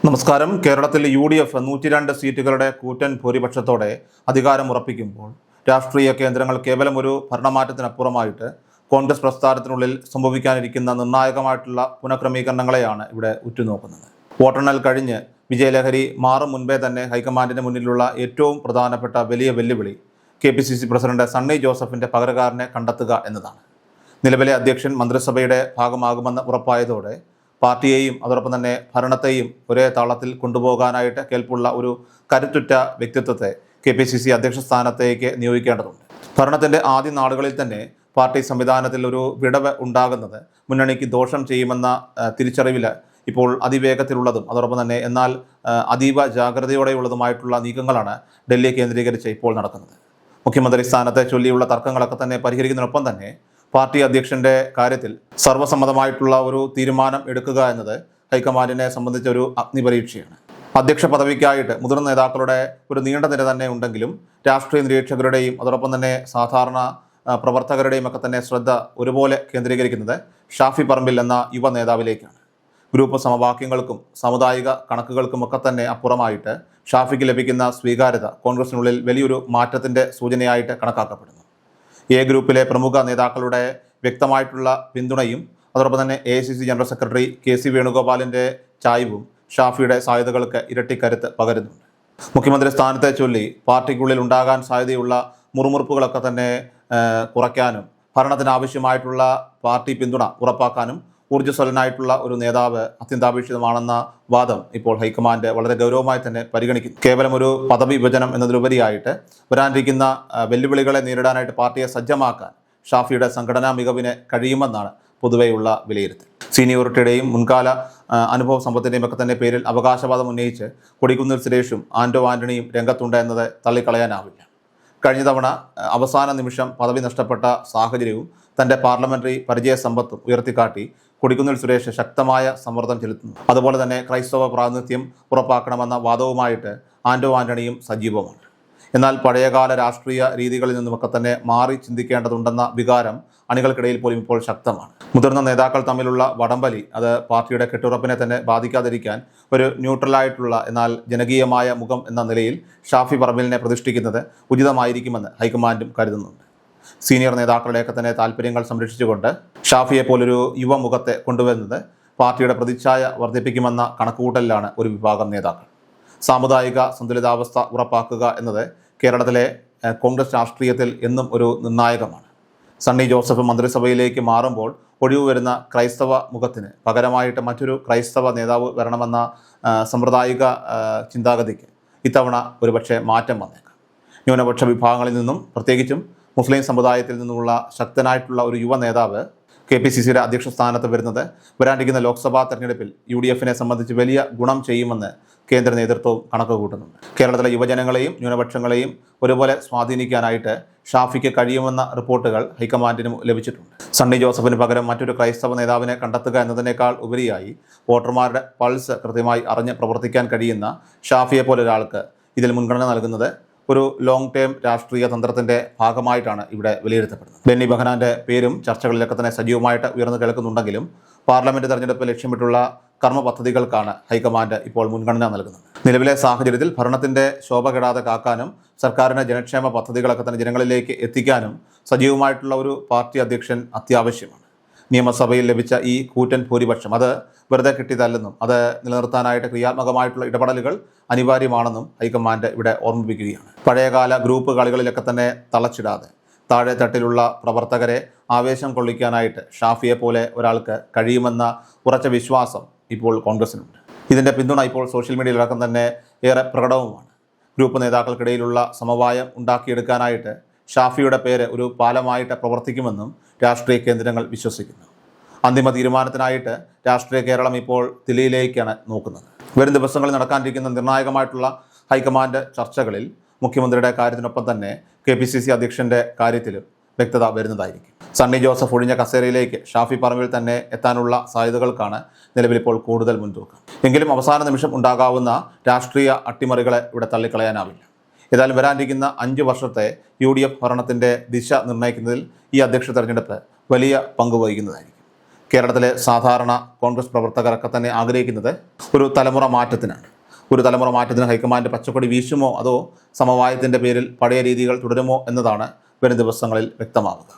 നമസ്കാരം. കേരളത്തിൽ UDF 102 സീറ്റുകളുടെ കൂറ്റൻ ഭൂരിപക്ഷത്തോടെ അധികാരം ഉറപ്പിക്കുമ്പോൾ രാഷ്ട്രീയ കേന്ദ്രങ്ങൾ കേവലം ഒരു ഭരണമാറ്റത്തിനപ്പുറമായിട്ട് കോൺഗ്രസ് പ്രസ്ഥാനത്തിനുള്ളിൽ സംഭവിക്കാനിരിക്കുന്ന നിർണായകമായിട്ടുള്ള പുനഃക്രമീകരണങ്ങളെയാണ് ഇവിടെ ഉറ്റുനോക്കുന്നത്. വോട്ടെണ്ണൽ കഴിഞ്ഞ് വിജയലഹരി മാറും മുൻപേ തന്നെ ഹൈക്കമാൻഡിന് മുന്നിലുള്ള ഏറ്റവും പ്രധാനപ്പെട്ട വലിയ വെല്ലുവിളി KPCC പ്രസിഡന്റ് സണ്ണി ജോസഫിൻ്റെ പകരക്കാരനെ കണ്ടെത്തുക എന്നതാണ്. നിലവിലെ അധ്യക്ഷൻ മന്ത്രിസഭയുടെ ഭാഗമാകുമെന്ന് ഉറപ്പായതോടെ പാർട്ടിയെയും അതോടൊപ്പം തന്നെ ഭരണത്തെയും ഒരേ താളത്തിൽ കൊണ്ടുപോകാനായിട്ട് കേൾപ്പുള്ള ഒരു കരുത്തുറ്റ വ്യക്തിത്വത്തെ KPCC അധ്യക്ഷ സ്ഥാനത്തേക്ക് നിയോഗിക്കേണ്ടതുണ്ട്. ഭരണത്തിൻ്റെ ആദ്യ നാളുകളിൽ തന്നെ പാർട്ടി സംവിധാനത്തിൽ ഒരു വിടവ് ഉണ്ടാകുന്നത് മുന്നണിക്ക് ദോഷം ചെയ്യുമെന്ന തിരിച്ചറിവിൽ ഇപ്പോൾ അതിവേഗത്തിലുള്ളതും അതോടൊപ്പം തന്നെ എന്നാൽ അതീവ ജാഗ്രതയോടെയുള്ളതുമായിട്ടുള്ള നീക്കങ്ങളാണ് ഡൽഹി കേന്ദ്രീകരിച്ച് ഇപ്പോൾ നടക്കുന്നത്. മുഖ്യമന്ത്രി സ്ഥാനത്തെ ചൊല്ലിയുള്ള തർക്കങ്ങളൊക്കെ തന്നെ പരിഹരിക്കുന്നതിനൊപ്പം തന്നെ പാർട്ടി അധ്യക്ഷൻ്റെ കാര്യത്തിൽ സർവ്വസമ്മതമായിട്ടുള്ള ഒരു തീരുമാനം എടുക്കുക എന്നത് ഹൈക്കമാൻഡിനെ സംബന്ധിച്ച ഒരു അഗ്നിപരീക്ഷയാണ്. അധ്യക്ഷ പദവിക്കായിട്ട് മുതിർന്ന നേതാക്കളുടെ ഒരു നീണ്ട നിര തന്നെ ഉണ്ടെങ്കിലും രാഷ്ട്രീയ നിരീക്ഷകരുടെയും അതോടൊപ്പം തന്നെ സാധാരണ പ്രവർത്തകരുടെയും ഒക്കെ തന്നെ ശ്രദ്ധ ഒരുപോലെ കേന്ദ്രീകരിക്കുന്നത് ഷാഫി പറമ്പിൽ എന്ന യുവ നേതാവിലേക്കാണ്. ഗ്രൂപ്പ് സമവാക്യങ്ങൾക്കും സാമുദായിക കണക്കുകൾക്കുമൊക്കെ തന്നെ അപ്പുറമായിട്ട് ഷാഫിക്ക് ലഭിക്കുന്ന സ്വീകാര്യത കോൺഗ്രസിനുള്ളിൽ വലിയൊരു മാറ്റത്തിൻ്റെ സൂചനയായിട്ട് കണക്കാക്കപ്പെടുന്നു. എ ഗ്രൂപ്പിലെ പ്രമുഖ നേതാക്കളുടെ വ്യക്തമായിട്ടുള്ള പിന്തുണയും അതോടൊപ്പം തന്നെ AICC ജനറൽ സെക്രട്ടറി KC വേണുഗോപാലിൻ്റെ ചായ്വും ഷാഫിയുടെ സാധ്യതകൾക്ക് ഇരട്ടിക്കരുത്ത് പകരുന്നുണ്ട്. മുഖ്യമന്ത്രി സ്ഥാനത്തെ ചൊല്ലി പാർട്ടിക്കുള്ളിൽ ഉണ്ടാകാൻ സാധ്യതയുള്ള മുറുമുറുപ്പുകളൊക്കെ തന്നെ കുറയ്ക്കാനും ഭരണത്തിനാവശ്യമായിട്ടുള്ള പാർട്ടി പിന്തുണ ഉറപ്പാക്കാനും ഊർജ്ജസ്വലനായിട്ടുള്ള ഒരു നേതാവ് അത്യന്താപേക്ഷിതമാണെന്ന വാദം ഇപ്പോൾ ഹൈക്കമാൻഡ് വളരെ ഗൗരവമായി തന്നെ പരിഗണിക്കുന്നു. കേവലം ഒരു പദവി വിഭജനം എന്നതിലുപരിയായിട്ട് വരാനിരിക്കുന്ന വെല്ലുവിളികളെ നേരിടാനായിട്ട് പാർട്ടിയെ സജ്ജമാക്കാൻ ഷാഫിയുടെ സംഘടനാ മികവിന് കഴിയുമെന്നാണ് പൊതുവെയുള്ള വിലയിരുത്തൽ. സീനിയോറിറ്റിയുടെയും മുൻകാല അനുഭവ സമ്പത്തിൻ്റെയും ഒക്കെ തന്നെ പേരിൽ അവകാശവാദം ഉന്നയിച്ച് കൊടിക്കുന്നിൽ സുരേഷും ആന്റോ ആന്റണിയും രംഗത്തുണ്ട് എന്നത് തള്ളിക്കളയാനാവില്ല. കഴിഞ്ഞ തവണ അവസാന നിമിഷം പദവി നഷ്ടപ്പെട്ട സാഹചര്യവും തൻ്റെ പാർലമെൻ്ററി പരിചയ സമ്പത്തും ഉയർത്തിക്കാട്ടി കൊടിക്കുന്നിൽ സുരേഷ് ശക്തമായ സമ്മർദ്ദം ചെലുത്തുന്നു. അതുപോലെ തന്നെ ക്രൈസ്തവ പ്രാതിനിധ്യം ഉറപ്പാക്കണമെന്ന വാദവുമായിട്ട് ആന്റോ ആന്റണിയും സജീവമാണ്. എന്നാൽ പഴയകാല രാഷ്ട്രീയ രീതികളിൽ നിന്നുമൊക്കെ തന്നെ മാറി ചിന്തിക്കേണ്ടതുണ്ടെന്ന വികാരം അണികൾക്കിടയിൽ പോലും ഇപ്പോൾ ശക്തമാണ്. മുതിർന്ന നേതാക്കൾ തമ്മിലുള്ള വടംവലി അത് പാർട്ടിയുടെ കെട്ടുറപ്പിനെ തന്നെ ബാധിക്കാതിരിക്കാൻ ഒരു ന്യൂട്രലായിട്ടുള്ള എന്നാൽ ജനകീയമായ മുഖം എന്ന നിലയിൽ ഷാഫി പറമ്പിലിനെ പ്രതിഷ്ഠിക്കുന്നത് ഉചിതമായിരിക്കുമെന്ന് ഹൈക്കമാൻഡും കരുതുന്നുണ്ട്. സീനിയർ നേതാക്കളുടെയൊക്കെ തന്നെ താല്പര്യങ്ങൾ സംരക്ഷിച്ചുകൊണ്ട് ഷാഫിയെ പോലൊരു യുവമുഖത്തെ കൊണ്ടുവരുന്നത് പാർട്ടിയുടെ പ്രതിച്ഛായ വർദ്ധിപ്പിക്കുമെന്ന കണക്കുകൂട്ടലിലാണ് ഒരു വിഭാഗം നേതാക്കൾ. സാമുദായിക സന്തുലിതാവസ്ഥ ഉറപ്പാക്കുക എന്നത് കേരളത്തിലെ കോൺഗ്രസ് രാഷ്ട്രീയത്തിൽ എന്നും ഒരു നിർണായകമാണ്. സണ്ണി ജോസഫ് മന്ത്രിസഭയിലേക്ക് മാറുമ്പോൾ ഒഴിവ് വരുന്ന ക്രൈസ്തവ മുഖത്തിന് പകരമായിട്ട് മറ്റൊരു ക്രൈസ്തവ നേതാവ് വരണമെന്ന സാമ്പ്രദായിക ചിന്താഗതിക്ക് ഇത്തവണ ഒരുപക്ഷെ മാറ്റം വന്നേക്കാം. ന്യൂനപക്ഷ വിഭാഗങ്ങളിൽ നിന്നും പ്രത്യേകിച്ചും മുസ്ലിം സമുദായത്തിൽ നിന്നുമുള്ള ശക്തനായിട്ടുള്ള ഒരു യുവ നേതാവ് KPCCയുടെ അധ്യക്ഷ സ്ഥാനത്ത് വരുന്നത് വരാനിരിക്കുന്ന ലോക്സഭാ തെരഞ്ഞെടുപ്പിൽ UDFനെ സംബന്ധിച്ച് വലിയ ഗുണം ചെയ്യുമെന്ന് കേന്ദ്ര നേതൃത്വവും കണക്ക് കൂട്ടുന്നുണ്ട്. കേരളത്തിലെ യുവജനങ്ങളെയും ന്യൂനപക്ഷങ്ങളെയും ഒരുപോലെ സ്വാധീനിക്കാനായിട്ട് ഷാഫിക്ക് കഴിയുമെന്ന റിപ്പോർട്ടുകൾ ഹൈക്കമാൻഡിനും ലഭിച്ചിട്ടുണ്ട്. സണ്ണി ജോസഫിന് പകരം മറ്റൊരു ക്രൈസ്തവ നേതാവിനെ കണ്ടെത്തുക എന്നതിനേക്കാൾ ഉപരിയായി വോട്ടർമാരുടെ പൾസ് കൃത്യമായി അറിഞ്ഞ് പ്രവർത്തിക്കാൻ കഴിയുന്ന ഷാഫിയെ പോലെ ഒരാൾക്ക് ഇതിൽ മുൻഗണന നൽകുന്നത് ഒരു ലോങ് ടേം രാഷ്ട്രീയ തന്ത്രത്തിൻ്റെ ഭാഗമായിട്ടാണ് ഇവിടെ വിലയിരുത്തപ്പെടുന്നത്. ബെന്നി ബെഹനാൻ്റെ പേരും ചർച്ചകളിലൊക്കെ തന്നെ സജീവമായിട്ട് ഉയർന്നു കേൾക്കുന്നുണ്ടെങ്കിലും പാർലമെൻറ്റ് തെരഞ്ഞെടുപ്പ് ലക്ഷ്യമിട്ടുള്ള കർമ്മ പദ്ധതികൾക്കാണ് ഹൈക്കമാൻഡ് ഇപ്പോൾ മുൻഗണന നൽകുന്നത്. നിലവിലെ സാഹചര്യത്തിൽ ഭരണത്തിൻ്റെ ശോഭ കെടാതെ കാക്കാനും സർക്കാരിൻ്റെ ജനക്ഷേമ പദ്ധതികളൊക്കെ തന്നെ ജനങ്ങളിലേക്ക് എത്തിക്കാനും സജീവമായിട്ടുള്ള ഒരു പാർട്ടി അധ്യക്ഷൻ അത്യാവശ്യമാണ്. നിയമസഭയിൽ ലഭിച്ച ഈ കൂറ്റൻ ഭൂരിപക്ഷം അത് വെറുതെ കിട്ടിയതല്ലെന്നും അത് നിലനിർത്താനായിട്ട് ക്രിയാത്മകമായിട്ടുള്ള ഇടപെടലുകൾ അനിവാര്യമാണെന്നും ഹൈക്കമാൻഡ് ഇവിടെ ഓർമ്മിപ്പിക്കുകയാണ്. പഴയകാല ഗ്രൂപ്പ് കളികളിലൊക്കെ തന്നെ തളച്ചിടാതെ താഴെ തട്ടിലുള്ള പ്രവർത്തകരെ ആവേശം കൊള്ളിക്കാനായിട്ട് ഷാഫിയെ പോലെ ഒരാൾക്ക് കഴിയുമെന്ന ഉറച്ച വിശ്വാസം ഇപ്പോൾ കോൺഗ്രസിനുണ്ട്. ഇതിൻ്റെ പിന്തുണ ഇപ്പോൾ സോഷ്യൽ മീഡിയയിലടക്കം തന്നെ ഏറെ പ്രകടവുമാണ്. ഗ്രൂപ്പ് നേതാക്കൾക്കിടയിലുള്ള സമവായം ഉണ്ടാക്കിയെടുക്കാനായിട്ട് ഷാഫിയുടെ പേര് ഒരു പാലമായിട്ട് പ്രവർത്തിക്കുമെന്നും രാഷ്ട്രീയ കേന്ദ്രങ്ങൾ വിശ്വസിക്കുന്നു. അന്തിമ തീരുമാനത്തിനായിട്ട് രാഷ്ട്രീയ കേരളം ഇപ്പോൾ ദില്ലിയിലേക്കാണ് നോക്കുന്നത്. വരും ദിവസങ്ങളിൽ നടക്കാനിരിക്കുന്ന നിർണായകമായിട്ടുള്ള ഹൈക്കമാൻഡ് ചർച്ചകളിൽ മുഖ്യമന്ത്രിയുടെ കാര്യത്തിനൊപ്പം തന്നെ KPCC അധ്യക്ഷൻ്റെ കാര്യത്തിലും വ്യക്തത വരുന്നതായിരിക്കും. സണ്ണി ജോസഫ് ഒഴിഞ്ഞ കസേരയിലേക്ക് ഷാഫി പറമ്പിൽ തന്നെ എത്താനുള്ള സാധ്യതകൾക്കാണ് നിലവിലിപ്പോൾ കൂടുതൽ മുൻതൂക്കം. എങ്കിലും അവസാന നിമിഷം ഉണ്ടാകാവുന്ന രാഷ്ട്രീയ അട്ടിമറികളെ ഇവിടെ തള്ളിക്കളയാനാവില്ല. ഏതായാലും വരാനിരിക്കുന്ന 5 വർഷത്തെ UDF ഭരണത്തിൻ്റെ ദിശ നിർണ്ണയിക്കുന്നതിൽ ഈ അധ്യക്ഷ തെരഞ്ഞെടുപ്പ് വലിയ പങ്ക് വഹിക്കുന്നതായിരിക്കും. കേരളത്തിലെ സാധാരണ കോൺഗ്രസ് പ്രവർത്തകരൊക്കെ തന്നെ ആഗ്രഹിക്കുന്നത് ഒരു തലമുറ മാറ്റത്തിനാണ്. ഒരു തലമുറ മാറ്റത്തിന് ഹൈക്കമാൻഡ് പച്ചക്കൊടി വീശുമോ അതോ സമവായത്തിൻ്റെ പേരിൽ പഴയ രീതികൾ തുടരുമോ എന്നതാണ് വരും ദിവസങ്ങളിൽ വ്യക്തമാവുക.